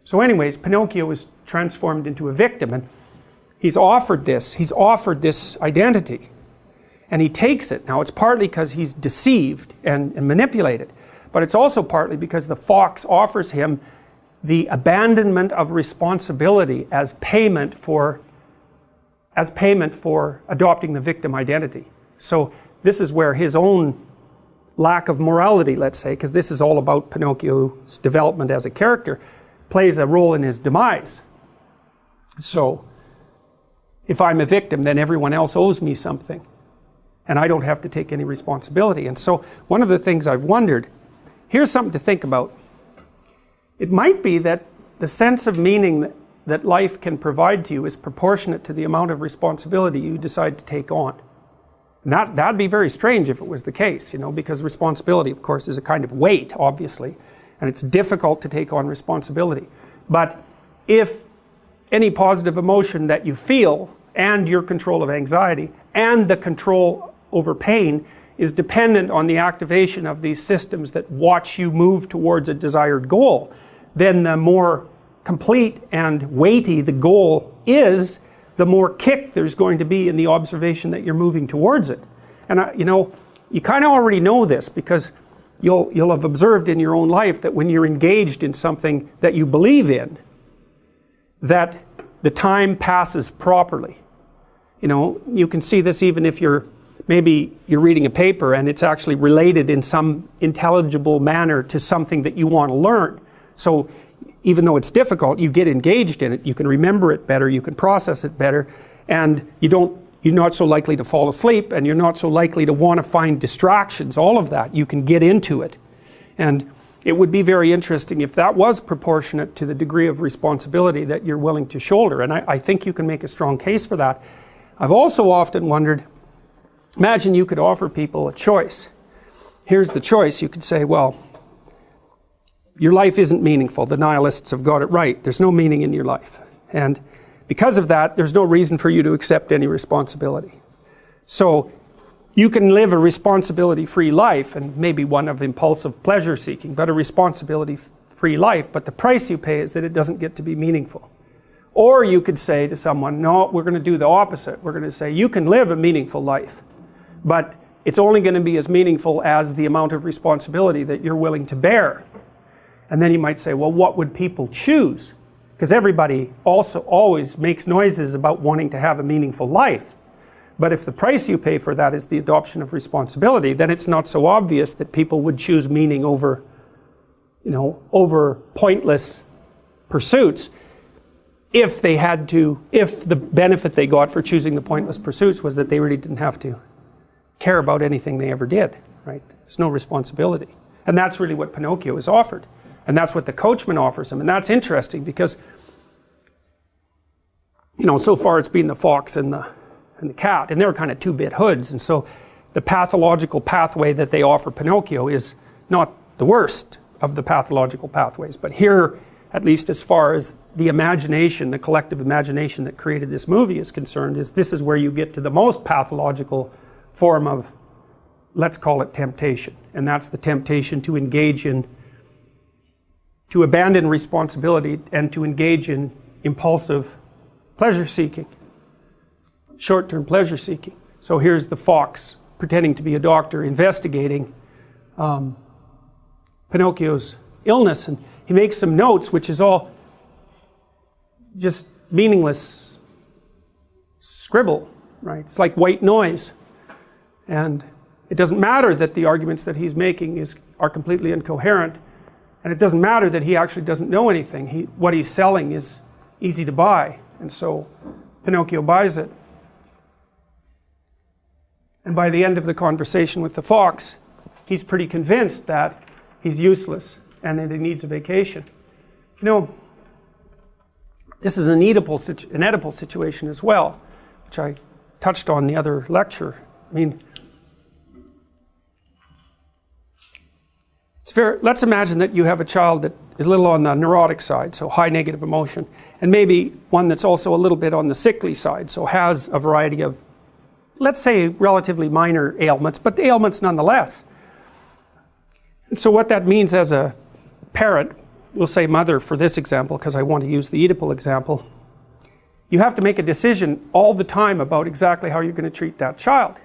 So anyways, Pinocchio is transformed into a victim, and he's offered this identity, and he takes it. Now it's partly because he's deceived and manipulated, but it's also partly because the fox offers him the abandonment of responsibility as payment for adopting the victim identity. So this is where his own lack of morality, let's say, because this is all about Pinocchio's development as a character, plays a role in his demise. So if I'm a victim, then everyone else owes me something, and I don't have to take any responsibility. And so one of the things I've wondered, here's something to think about. It might be that the sense of meaning that life can provide to you is proportionate to the amount of responsibility you decide to take on. And that'd be very strange if it was the case, you know, because responsibility, of course, is a kind of weight, obviously, and it's difficult to take on responsibility. But if any positive emotion that you feel, and your control of anxiety, and the control over pain, is dependent on the activation of these systems that watch you move towards a desired goal, then the more complete and weighty the goal is, the more kick there's going to be in the observation that you're moving towards it. And you know, you kind of already know this, because you'll have observed in your own life that when you're engaged in something that you believe in, that the time passes properly. You know, you can see this even if maybe you're reading a paper and it's actually related in some intelligible manner to something that you want to learn. So even though it's difficult, you get engaged in it, you can remember it better, you can process it better, and you're not so likely to fall asleep, and you're not so likely to want to find distractions, all of that. You can get into it. And it would be very interesting if that was proportionate to the degree of responsibility that you're willing to shoulder, and I think you can make a strong case for that. I've also often wondered, imagine you could offer people a choice. Here's the choice. You could say, well, your life isn't meaningful. The nihilists have got it right. There's no meaning in your life. And because of that, there's no reason for you to accept any responsibility. So you can live a responsibility-free life, and maybe one of impulsive pleasure-seeking, but a responsibility-free life, but the price you pay is that it doesn't get to be meaningful. Or you could say to someone, no, we're going to do the opposite. We're going to say, you can live a meaningful life, but it's only going to be as meaningful as the amount of responsibility that you're willing to bear. And then you might say, well, what would people choose? Because everybody also always makes noises about wanting to have a meaningful life. But if the price you pay for that is the adoption of responsibility, then it's not so obvious that people would choose meaning over, over pointless pursuits if the benefit they got for choosing the pointless pursuits was that they really didn't have to care about anything they ever did, right? There's no responsibility. And that's really what Pinocchio is offered. And that's what the coachman offers him. And that's interesting because, so far it's been the fox and the cat, and they're kind of two-bit hoods. And so the pathological pathway that they offer Pinocchio is not the worst of the pathological pathways. But here, at least as far as the imagination, the collective imagination that created this movie is concerned, this is where you get to the most pathological form of, let's call it temptation. And that's the temptation to abandon responsibility and to engage in impulsive pleasure-seeking, short-term pleasure-seeking. So here's the fox pretending to be a doctor investigating Pinocchio's illness, and he makes some notes, which is all just meaningless scribble, right? It's like white noise. And it doesn't matter that the arguments that he's making are completely incoherent. And it doesn't matter that he actually doesn't know anything. What he's selling is easy to buy. And so Pinocchio buys it. And by the end of the conversation with the fox, he's pretty convinced that he's useless and that he needs a vacation. This is an Oedipal situation as well, which I touched on in the other lecture. Let's imagine that you have a child that is a little on the neurotic side, so high negative emotion, and maybe one that's also a little bit on the sickly side, so has a variety of, let's say, relatively minor ailments, but ailments nonetheless. And so what that means as a parent, we'll say mother for this example, because I want to use the Oedipal example, you have to make a decision all the time about exactly how you're going to treat that child.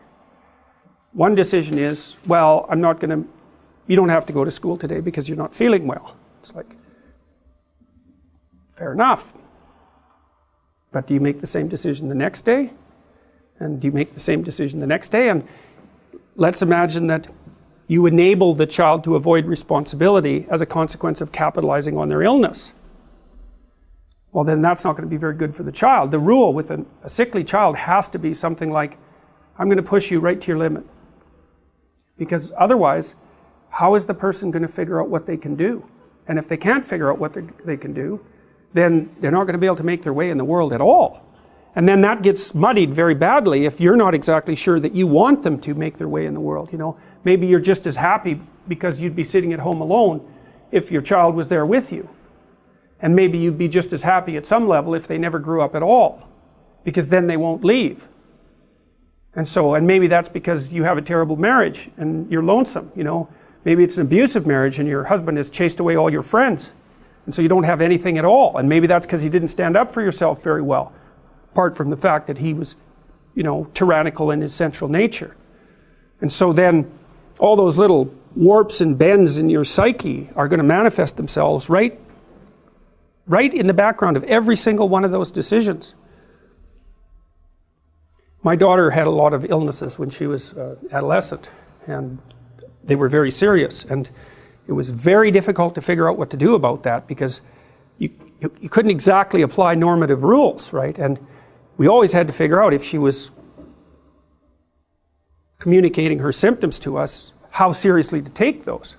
One decision is, well, you don't have to go to school today because you're not feeling well. It's like, fair enough. But do you make the same decision the next day? And do you make the same decision the next day? And let's imagine that you enable the child to avoid responsibility as a consequence of capitalizing on their illness. Well, then that's not going to be very good for the child. The rule with a sickly child has to be something like, I'm going to push you right to your limit. Because otherwise, how is the person going to figure out what they can do? And if they can't figure out what they can do, then they're not going to be able to make their way in the world at all. And then that gets muddied very badly if you're not exactly sure that you want them to make their way in the world. You know, maybe you're just as happy because you'd be sitting at home alone if your child was there with you. And maybe you'd be just as happy at some level if they never grew up at all, because then they won't leave. And maybe that's because you have a terrible marriage and you're lonesome, you know. Maybe it's an abusive marriage and your husband has chased away all your friends. And so you don't have anything at all. And maybe that's because you didn't stand up for yourself very well, apart from the fact that he was, you know, tyrannical in his central nature. And so then all those little warps and bends in your psyche are going to manifest themselves right in the background of every single one of those decisions. My daughter had a lot of illnesses when she was adolescent, and they were very serious, and it was very difficult to figure out what to do about that, because you couldn't exactly apply normative rules, right? And we always had to figure out, if she was communicating her symptoms to us, how seriously to take those.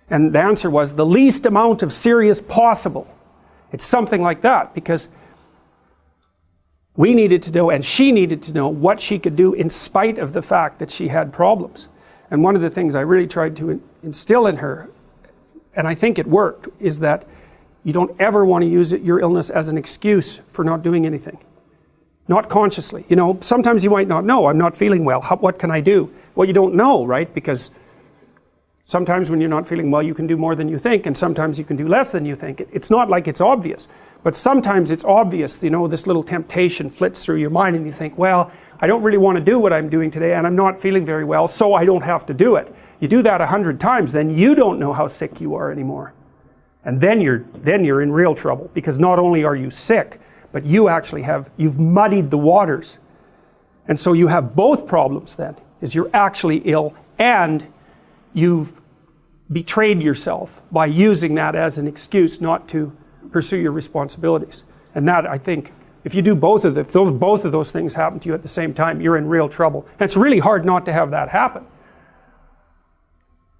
And the answer was the least amount of serious possible. It's something like that, because we needed to know, and she needed to know, what she could do in spite of the fact that she had problems. And one of the things I really tried to instill in her, and I think it worked, is that you don't ever want to use your illness as an excuse for not doing anything. Not consciously. You know, sometimes you might not know, I'm not feeling well, what can I do? Well, you don't know, right? Because sometimes when you're not feeling well, you can do more than you think, and sometimes you can do less than you think. It's not like it's obvious, but sometimes it's obvious. You know, this little temptation flits through your mind and you think, well, I don't really want to do what I'm doing today, and I'm not feeling very well, so I don't have to do it. You do that 100 times, then you don't know how sick you are anymore. And then you're in real trouble, because not only are you sick, but you've muddied the waters. And so you have both problems then, is you're actually ill, and you've betrayed yourself by using that as an excuse not to pursue your responsibilities. And that, I think, if you do both of those things happen to you at the same time, you're in real trouble. And it's really hard not to have that happen.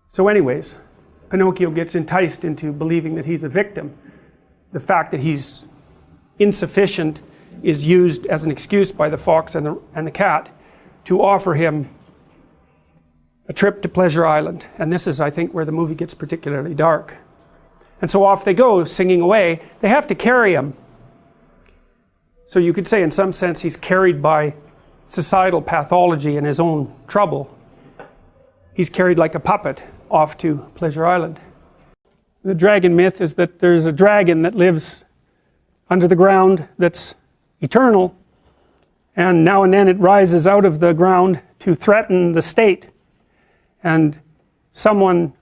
So anyways, Pinocchio gets enticed into believing that he's a victim. The fact that he's insufficient is used as an excuse by the fox and the cat to offer him a trip to Pleasure Island. And this is, I think, where the movie gets particularly dark. And so off they go, singing away. They have to carry him. So you could say, in some sense, he's carried by societal pathology and his own trouble. He's carried like a puppet off to Pleasure Island. The dragon myth is that there's a dragon that lives under the ground that's eternal, and now and then it rises out of the ground to threaten the state. And someone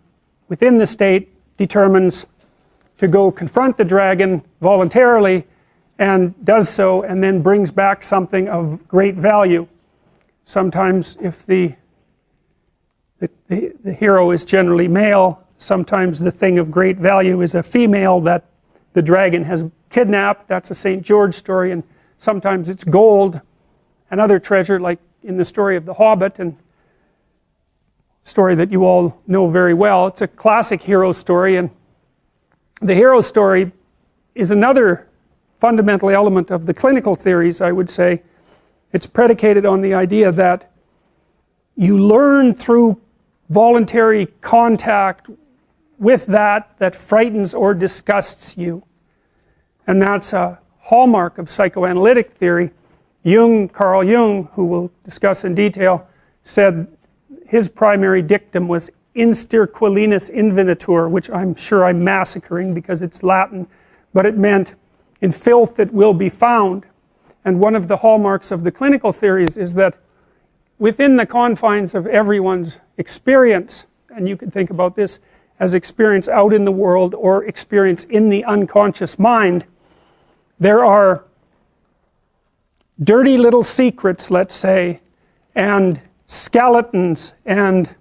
within the state determines to go confront the dragon voluntarily, and does so, and then brings back something of great value. Sometimes, if the hero is generally male, sometimes the thing of great value is a female that the dragon has kidnapped. That's a St. George story. And sometimes it's gold and other treasure, like in the story of The Hobbit, and story that you all know very well. It's a classic hero story, and the hero story is another fundamental element of the clinical theories, I would say. It's predicated on the idea that you learn through voluntary contact with that frightens or disgusts you. And that's a hallmark of psychoanalytic theory. Carl Jung, who we'll discuss in detail, said his primary dictum was, Insterquilinus invenitur, which I'm sure I'm massacring because it's Latin, but it meant in filth it will be found. And one of the hallmarks of the clinical theories is that within the confines of everyone's experience, and you can think about this as experience out in the world or experience in the unconscious mind, there are dirty little secrets, let's say, and skeletons and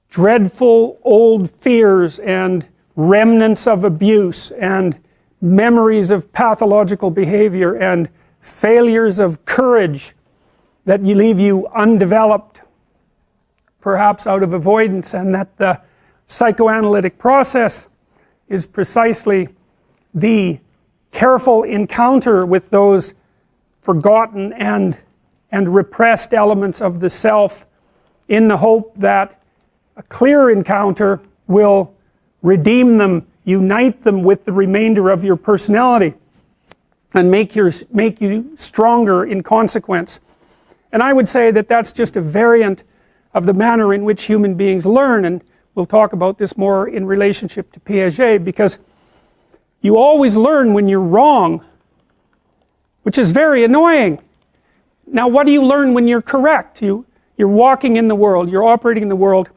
dreadful old fears and remnants of abuse and memories of pathological behavior and failures of courage that leave you undeveloped, perhaps out of avoidance, and that the psychoanalytic process is precisely the careful encounter with those forgotten and repressed elements of the self, in the hope that a clear encounter will redeem them, unite them with the remainder of your personality, and make you stronger in consequence. And I would say that that's just a variant of the manner in which human beings learn, and we'll talk about this more in relationship to Piaget, because you always learn when you're wrong, which is very annoying. Now, what do you learn when you're correct? You're walking in the world, you're operating in the world,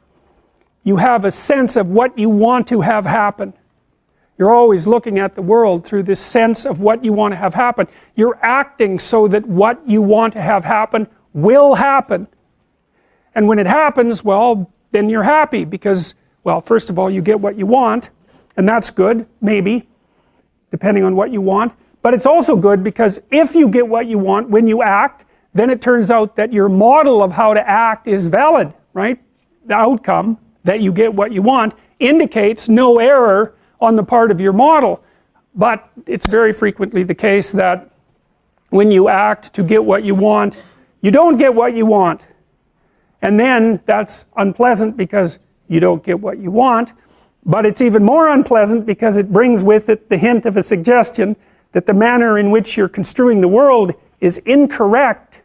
you have a sense of what you want to have happen. You're always looking at the world through this sense of what you want to have happen. You're acting so that what you want to have happen will happen. And when it happens, well, then you're happy because, well, first of all, you get what you want, and that's good, maybe, depending on what you want. But it's also good because if you get what you want when you act, then it turns out that your model of how to act is valid, right? The outcome, that you get what you want, indicates no error on the part of your model. But it's very frequently the case that when you act to get what you want, you don't get what you want. And then that's unpleasant because you don't get what you want, but it's even more unpleasant because it brings with it the hint of a suggestion that the manner in which you're construing the world is incorrect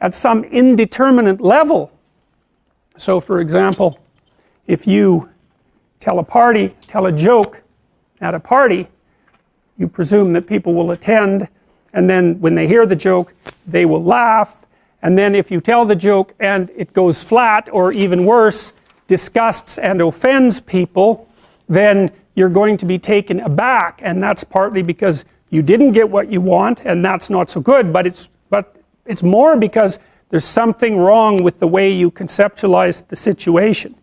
at some indeterminate level. So for example, if you tell a joke at a party, you presume that people will attend, and then when they hear the joke, they will laugh, and then if you tell the joke and it goes flat, or even worse, disgusts and offends people, then you're going to be taken aback, and that's partly because you didn't get what you want, and that's not so good, but it's more because there's something wrong with the way you conceptualize the situation.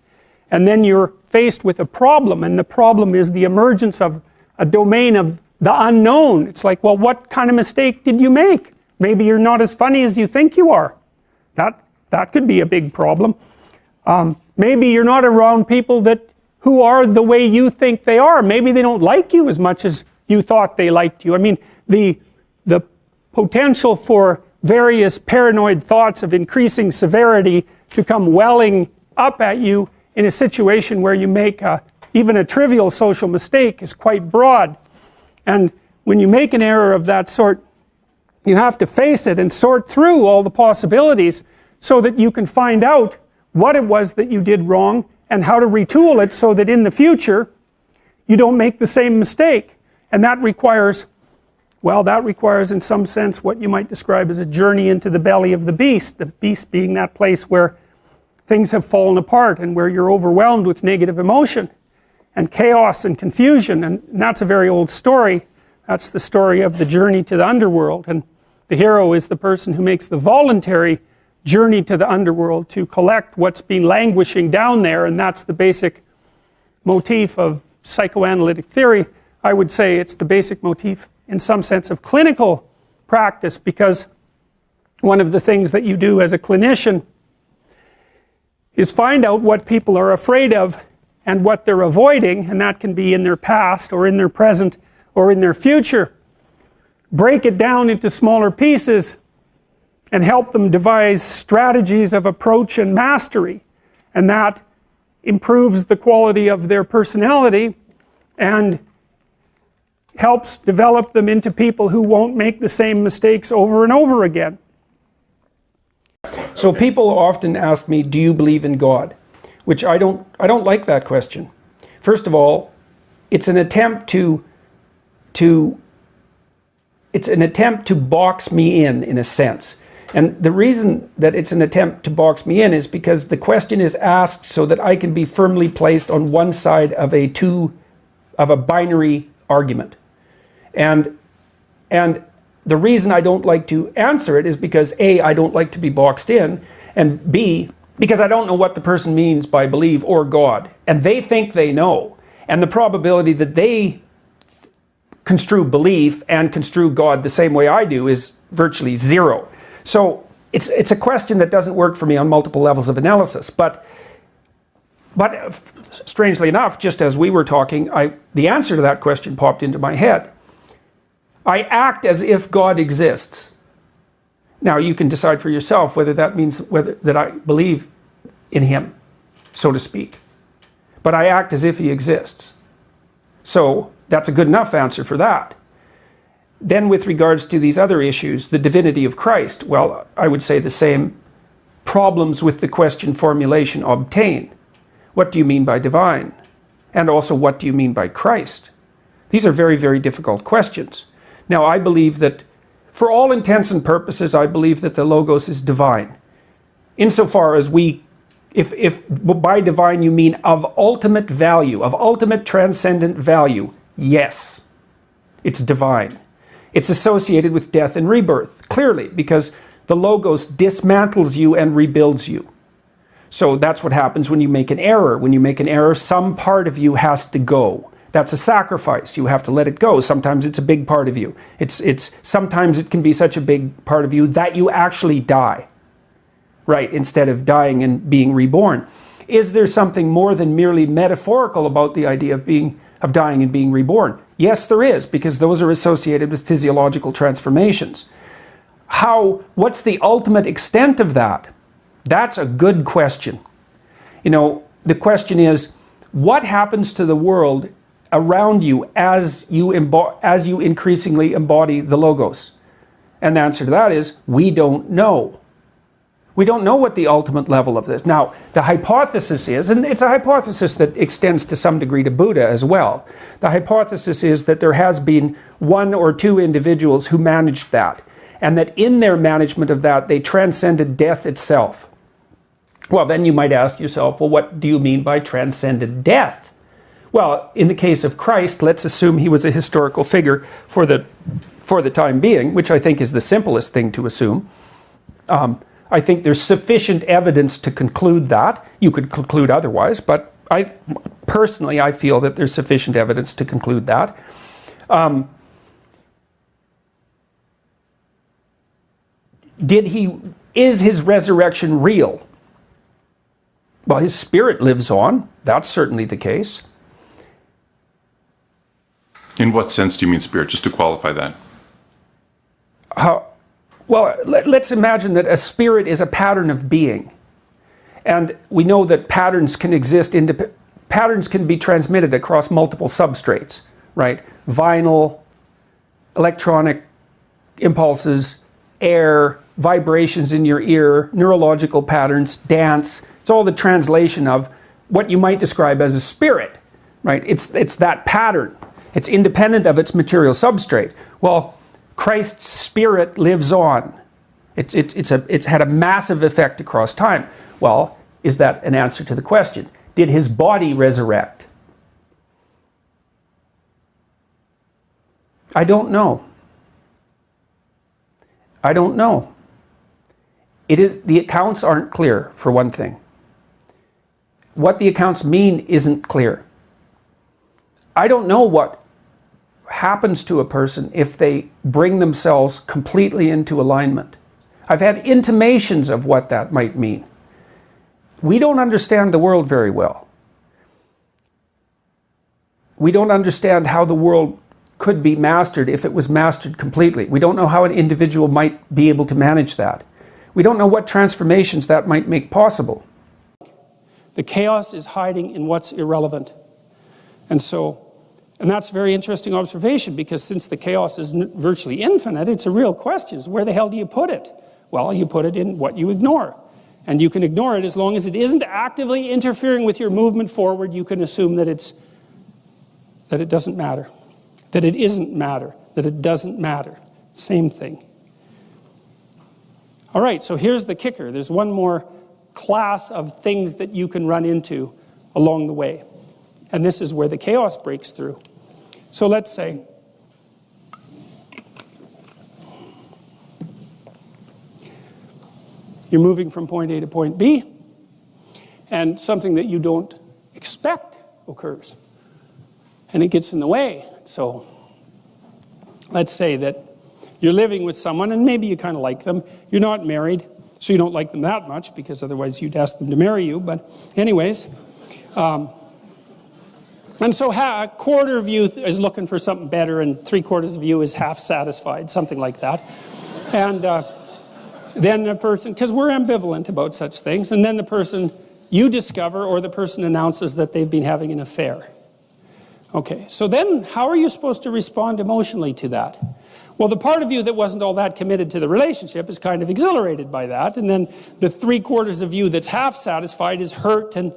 And then you're faced with a problem, and the problem is the emergence of a domain of the unknown. It's like, well, what kind of mistake did you make? Maybe you're not as funny as you think you are. That could be a big problem. Maybe you're not around people who are the way you think they are. Maybe they don't like you as much as you thought they liked you. I mean, the potential for various paranoid thoughts of increasing severity to come welling up at you in a situation where you make even a trivial social mistake is quite broad. And when you make an error of that sort, you have to face it and sort through all the possibilities so that you can find out what it was that you did wrong and how to retool it so that in the future you don't make the same mistake. And that requires in some sense what you might describe as a journey into the belly of the beast being that place where things have fallen apart and where you're overwhelmed with negative emotion and chaos and confusion. And that's a very old story. That's the story of the journey to the underworld, and the hero is the person who makes the voluntary journey to the underworld to collect what's been languishing down there, and that's the basic motif of psychoanalytic theory. I would say it's the basic motif in some sense of clinical practice, because one of the things that you do as a clinician is find out what people are afraid of and what they're avoiding, and that can be in their past or in their present or in their future. Break it down into smaller pieces and help them devise strategies of approach and mastery, and that improves the quality of their personality and helps develop them into people who won't make the same mistakes over and over again. So people often ask me, do you believe in God? which I don't like that question. First of all, it's an attempt to box me in a sense. And the reason that it's an attempt to box me in is because the question is asked so that I can be firmly placed on one side of a binary argument. And the reason I don't like to answer it is because A, I don't like to be boxed in, and B, because I don't know what the person means by believe or God. And they think they know. And the probability that they construe belief and construe God the same way I do is virtually zero. So it's a question that doesn't work for me on multiple levels of analysis. But strangely enough, just as we were talking, the answer to that question popped into my head. I act as if God exists. Now you can decide for yourself whether that means that I believe in him, so to speak. But I act as if he exists. So that's a good enough answer for that. Then with regards to these other issues, the divinity of Christ, well, I would say the same problems with the question formulation obtain. What do you mean by divine? And also, what do you mean by Christ? These are very, very difficult questions. Now, I believe that, for all intents and purposes, I believe that the Logos is divine. Insofar as if by divine you mean of ultimate value, of ultimate transcendent value, yes, it's divine. It's associated with death and rebirth, clearly, because the Logos dismantles you and rebuilds you. So that's what happens when you make an error. When you make an error, some part of you has to go. That's a sacrifice. You have to let it go. Sometimes it's a big part of you. Sometimes it can be such a big part of you that you actually die, right, instead of dying and being reborn. Is there something more than merely metaphorical about the idea of dying and being reborn? Yes, there is, because those are associated with physiological transformations. What's the ultimate extent of that? That's a good question. The question is, what happens to the world around you as you increasingly embody the Logos? And the answer to that is, we don't know. We don't know what the ultimate level of this. Now, the hypothesis is, and it's a hypothesis that extends to some degree to Buddha as well. The hypothesis is that there has been one or two individuals who managed that, and that in their management of that, they transcended death itself. Well, then you might ask yourself, well, what do you mean by transcended death? Well, in the case of Christ, let's assume he was a historical figure for the time being, which I think is the simplest thing to assume. I think there's sufficient evidence to conclude that. You could conclude otherwise, but I feel that there's sufficient evidence to conclude that. Is his resurrection real? Well, his spirit lives on. That's certainly the case. In what sense do you mean spirit? Just to qualify that. Well, let's imagine that a spirit is a pattern of being. And we know that patterns can exist, patterns can be transmitted across multiple substrates, right? Vinyl, electronic impulses, air, vibrations in your ear, neurological patterns, dance. It's all the translation of what you might describe as a spirit, right? It's that pattern. It's independent of its material substrate. Well, Christ's spirit lives on. It's had a massive effect across time. Well, is that an answer to the question? Did his body resurrect? I don't know. I don't know. The accounts aren't clear, for one thing. What the accounts mean isn't clear. I don't know what happens to a person if they bring themselves completely into alignment. I've had intimations of what that might mean. We don't understand the world very well. We don't understand how the world could be mastered if it was mastered completely. We don't know how an individual might be able to manage that. We don't know what transformations that might make possible. The chaos is hiding in what's irrelevant. And that's a very interesting observation, because since the chaos is virtually infinite, it's a real question. Where the hell do you put it? Well, you put it in what you ignore. And you can ignore it as long as it isn't actively interfering with your movement forward. You can assume that it doesn't matter, that it isn't matter, that it doesn't matter. Same thing. All right, so here's the kicker. There's one more class of things that you can run into along the way. And this is where the chaos breaks through. So let's say you're moving from point A to point B, and something that you don't expect occurs, and it gets in the way. So let's say that you're living with someone, and maybe you kind of like them. You're not married, so you don't like them that much, because otherwise you'd ask them to marry you. But anyways, and so a quarter of you is looking for something better, and 3/4 of you is half satisfied, something like that. And then the person, because we're ambivalent about such things, and then the person you discover, or the person announces that they've been having an affair. Okay, so then how are you supposed to respond emotionally to that? Well, the part of you that wasn't all that committed to the relationship is kind of exhilarated by that, and then the 3/4 of you that's half satisfied is hurt, and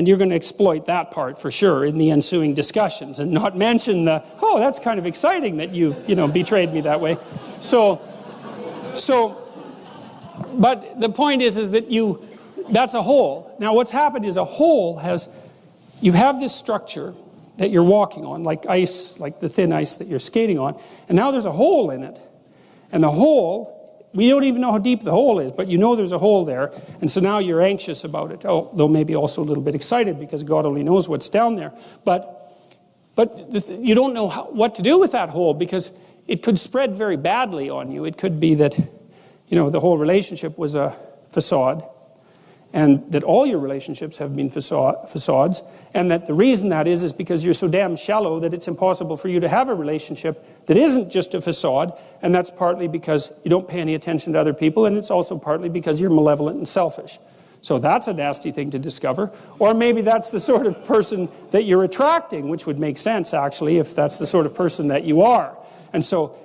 you're going to exploit that part for sure in the ensuing discussions, and not mention the, oh, that's kind of exciting that you've, betrayed me that way. But the point is that that's a hole. Now what's happened is a hole you have this structure that you're walking on, like ice, like the thin ice that you're skating on, and now there's a hole in it. And the hole, we don't even know how deep the hole is, but you know there's a hole there, and so now you're anxious about it, although maybe also a little bit excited, because God only knows what's down there. But you don't know what to do with that hole, because it could spread very badly on you. It could be that the whole relationship was a facade, and that all your relationships have been facades, and that the reason that is because you're so damn shallow that it's impossible for you to have a relationship that isn't just a facade, and that's partly because you don't pay any attention to other people, and it's also partly because you're malevolent and selfish. So that's a nasty thing to discover. Or maybe that's the sort of person that you're attracting, which would make sense, actually, if that's the sort of person that you are. And so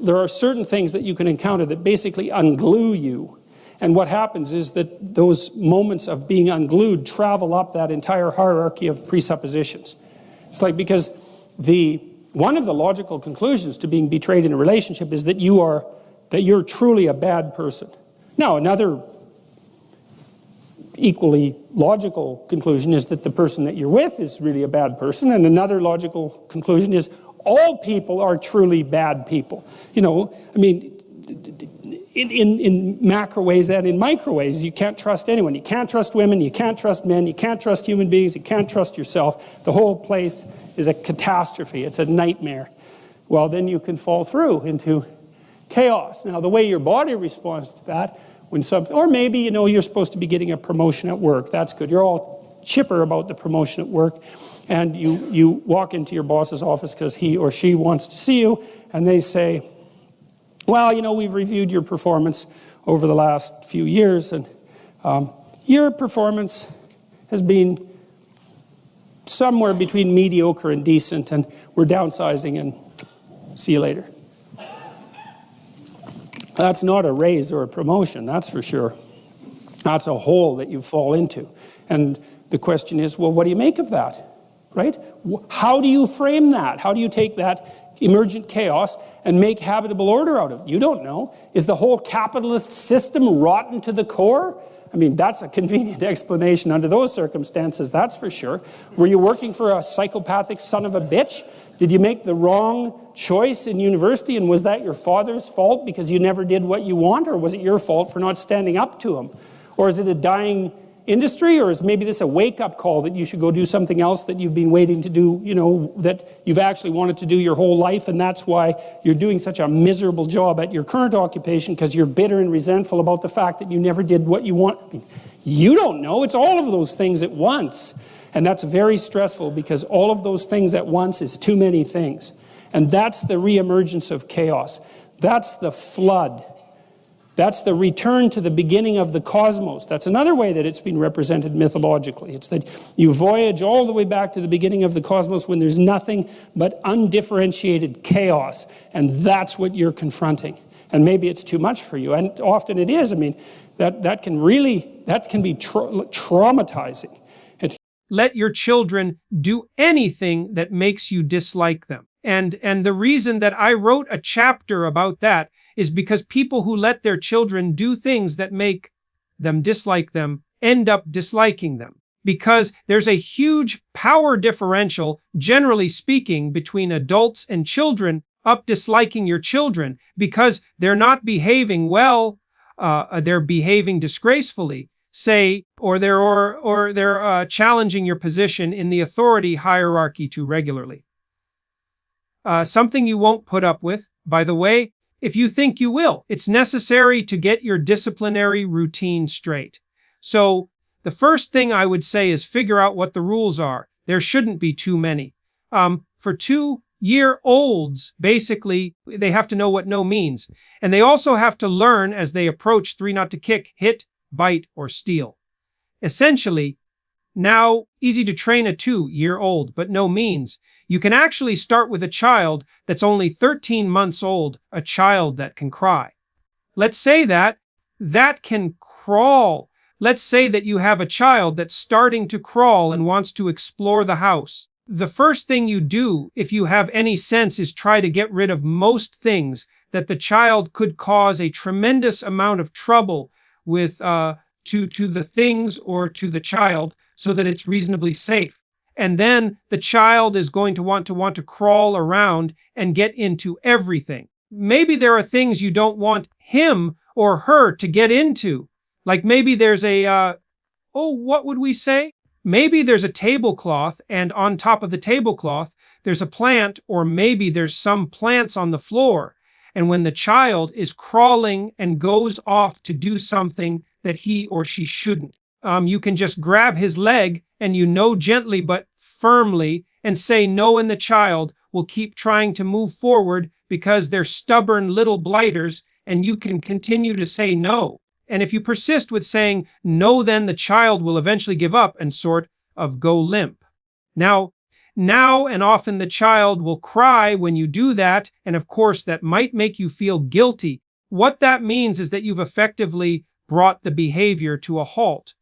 there are certain things that you can encounter that basically unglue you. And what happens is that those moments of being unglued travel up that entire hierarchy of presuppositions. It's like, because one of the logical conclusions to being betrayed in a relationship is that you're truly a bad person. Now, another equally logical conclusion is that the person that you're with is really a bad person, and another logical conclusion is all people are truly bad people. In macro ways and in micro ways, you can't trust anyone. You can't trust women, you can't trust men, you can't trust human beings, you can't trust yourself. The whole place is a catastrophe. It's a nightmare. Well, then you can fall through into chaos. Now, the way your body responds to that, or maybe, you're supposed to be getting a promotion at work. That's good. You're all chipper about the promotion at work, and you walk into your boss's office because he or she wants to see you, and they say, well, we've reviewed your performance over the last few years, and your performance has been somewhere between mediocre and decent, and we're downsizing, and see you later. That's not a raise or a promotion, that's for sure. That's a hole that you fall into. And the question is, well, what do you make of that, right? How do you frame that? How do you take that emergent chaos and make habitable order out of it? You don't know. Is the whole capitalist system rotten to the core? I mean, that's a convenient explanation under those circumstances, that's for sure. Were you working for a psychopathic son of a bitch? Did you make the wrong choice in university, and was that your father's fault because you never did what you want, or was it your fault for not standing up to him? Or is it a dying industry, or is maybe this a wake-up call that you should go do something else that you've been waiting to do, that you've actually wanted to do your whole life, and that's why you're doing such a miserable job at your current occupation because you're bitter and resentful about the fact that you never did what you want? I mean, you don't know. It's all of those things at once. And that's very stressful, because all of those things at once is too many things. And that's the reemergence of chaos. That's the flood. That's the return to the beginning of the cosmos. That's another way that it's been represented mythologically. It's that you voyage all the way back to the beginning of the cosmos when there's nothing but undifferentiated chaos. And that's what you're confronting. and maybe it's too much for you, and often it is. I mean, that can be traumatizing. Let your children do anything that makes you dislike them. And the reason that I wrote a chapter about that is because people who let their children do things that make them dislike them end up disliking them. Because there's a huge power differential, generally speaking, between adults and children up disliking your children because they're not behaving well, they're behaving disgracefully, say, or they're challenging your position in the authority hierarchy too regularly. Something you won't put up with, by the way, if you think you will. It's necessary to get your disciplinary routine straight. So the first thing I would say is figure out what the rules are. There shouldn't be too many. For 2-year-olds, basically, they have to know what no means. And they also have to learn as they approach 3 not to kick, hit, bite, or steal. Essentially, now, easy to train a 2-year-old, but no means. You can actually start with a child that's only 13 months old, a child that can cry. Let's say that can crawl. Let's say that you have a child that's starting to crawl and wants to explore the house. The first thing you do, if you have any sense, is try to get rid of most things that the child could cause a tremendous amount of trouble with to the things or to the child, so that it's reasonably safe. And then the child is going to want to crawl around and get into everything. Maybe there are things you don't want him or her to get into. Like maybe there's what would we say? Maybe there's a tablecloth, and on top of the tablecloth, there's a plant, or maybe there's some plants on the floor. And when the child is crawling and goes off to do something that he or she shouldn't, you can just grab his leg and gently but firmly and say no, and the child will keep trying to move forward because they're stubborn little blighters, and you can continue to say no. And if you persist with saying no, then the child will eventually give up and sort of go limp. Now and often the child will cry when you do that, and of course that might make you feel guilty. What that means is that you've effectively brought the behavior to a halt.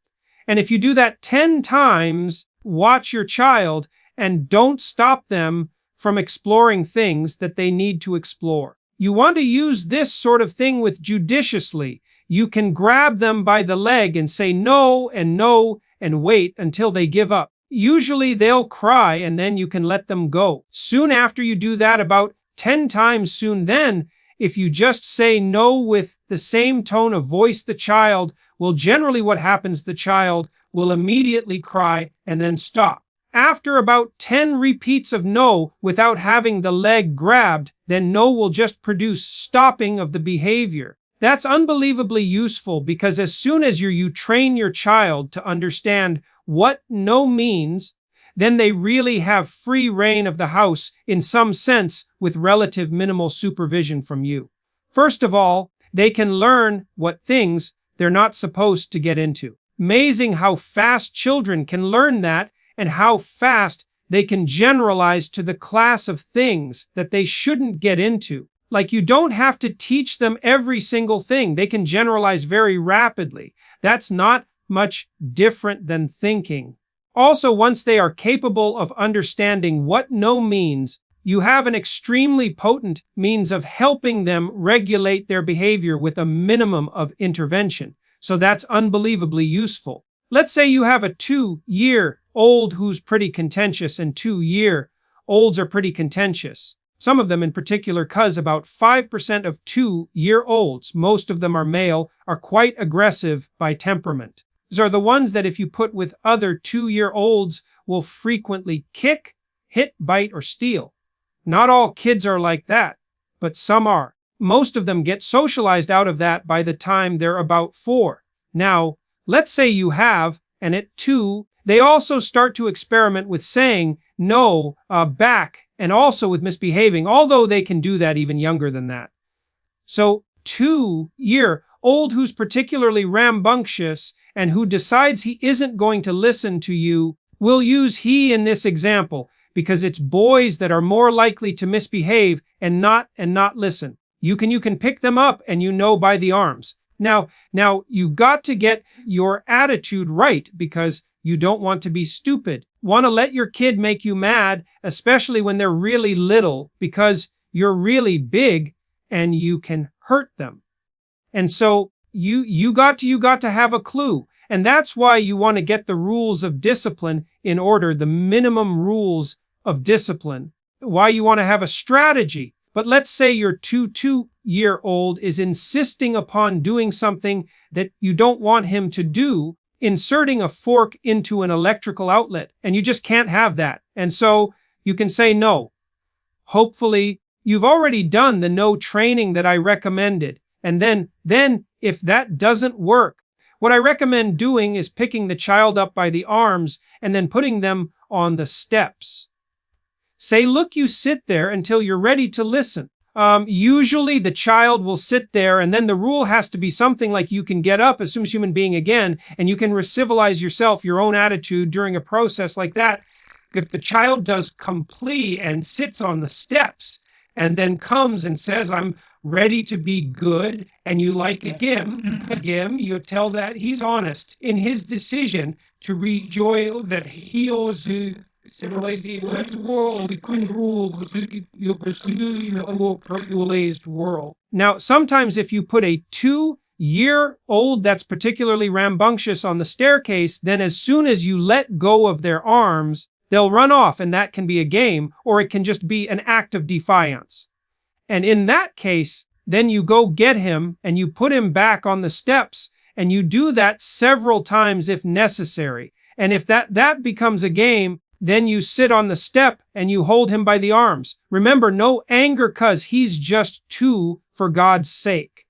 And if you do that 10 times, watch your child and don't stop them from exploring things that they need to explore. You want to use this sort of thing with judiciously. You can grab them by the leg and say no and wait until they give up. Usually they'll cry and then you can let them go. Soon after you do that, about 10 times then, if you just say no with the same tone of voice, the child will generally what happens, the child will immediately cry and then stop. After about 10 repeats of no without having the leg grabbed, then no will just produce stopping of the behavior. That's unbelievably useful because as soon as you train your child to understand what no means, then they really have free reign of the house in some sense with relative minimal supervision from you. First of all, they can learn what things they're not supposed to get into. Amazing how fast children can learn that and how fast they can generalize to the class of things that they shouldn't get into. Like, you don't have to teach them every single thing. They can generalize very rapidly. That's not much different than thinking. Also, once they are capable of understanding what no means, you have an extremely potent means of helping them regulate their behavior with a minimum of intervention. So that's unbelievably useful. Let's say you have a 2-year-old who's pretty contentious, and 2-year-olds are pretty contentious. Some of them in particular, because about 5% of 2-year-olds, most of them are male, are quite aggressive by temperament. These are the ones that if you put with other 2-year-olds will frequently kick, hit, bite, or steal. Not all kids are like that, but some are. Most of them get socialized out of that by the time they're about 4. Now, let's say you have, and at 2, they also start to experiment with saying no back, and also with misbehaving, although they can do that even younger than that. So 2-year-old who's particularly rambunctious and who decides he isn't going to listen to you, we'll use he in this example because it's boys that are more likely to misbehave and not listen. You can pick them up and you know by the arms. Now you got to get your attitude right because you don't want to be stupid. Want to let your kid make you mad, especially when they're really little, because you're really big and you can hurt them. And so you got to have a clue. And that's why you want to get the rules of discipline in order, the minimum rules of discipline. Why you want to have a strategy. But let's say your 2-year-old is insisting upon doing something that you don't want him to do, inserting a fork into an electrical outlet, and you just can't have that. And so you can say no. Hopefully, you've already done the no training that I recommended. And then if that doesn't work, what I recommend doing is picking the child up by the arms and then putting them on the steps. Say, look, you sit there until you're ready to listen. Usually the child will sit there, and then the rule has to be something like you can get up, assume human being again, and you can recivilize yourself, your own attitude during a process like that. If the child does complete and sits on the steps and then comes and says, I'm ready to be good, and you like again, you tell that he's honest in his decision to rejoin that he also civilize the world, we couldn't rule the world. Now, sometimes if you put a 2-year-old that's particularly rambunctious on the staircase, then as soon as you let go of their arms, they'll run off, and that can be a game, or it can just be an act of defiance. And in that case, then you go get him and you put him back on the steps, and you do that several times if necessary. And if that becomes a game, then you sit on the step and you hold him by the arms. Remember, no anger, 'cause he's just 2, for God's sake.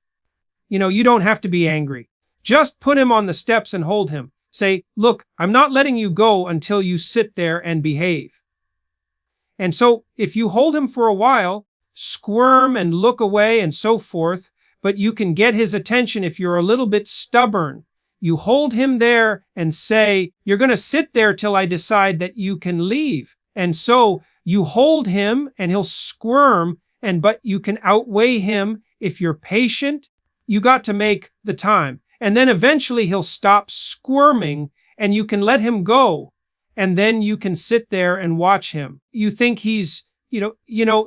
You don't have to be angry. Just put him on the steps and hold him. Say, look, I'm not letting you go until you sit there and behave. And so if you hold him for a while, squirm and look away and so forth, but you can get his attention if you're a little bit stubborn. You hold him there and say, you're going to sit there till I decide that you can leave. And so you hold him and he'll squirm, but you can outweigh him if you're patient. You got to make the time. And then eventually he'll stop squirming and you can let him go. And then you can sit there and watch him. You think he's,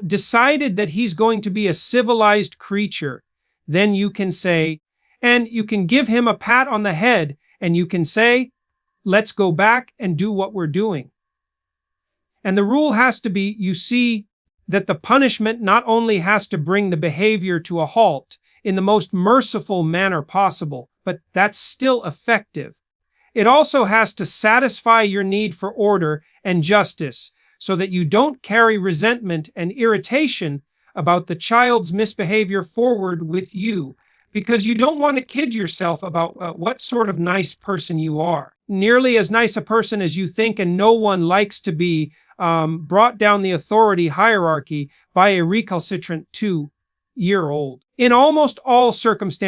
decided that he's going to be a civilized creature. Then you can say, and you can give him a pat on the head and you can say, let's go back and do what we're doing. And the rule has to be, you see, that the punishment not only has to bring the behavior to a halt in the most merciful manner possible, but that's still effective. It also has to satisfy your need for order and justice so that you don't carry resentment and irritation about the child's misbehavior forward with you, because you don't want to kid yourself about what sort of nice person you are. Nearly as nice a person as you think, and no one likes to be brought down the authority hierarchy by a recalcitrant 2-year-old. In almost all circumstances,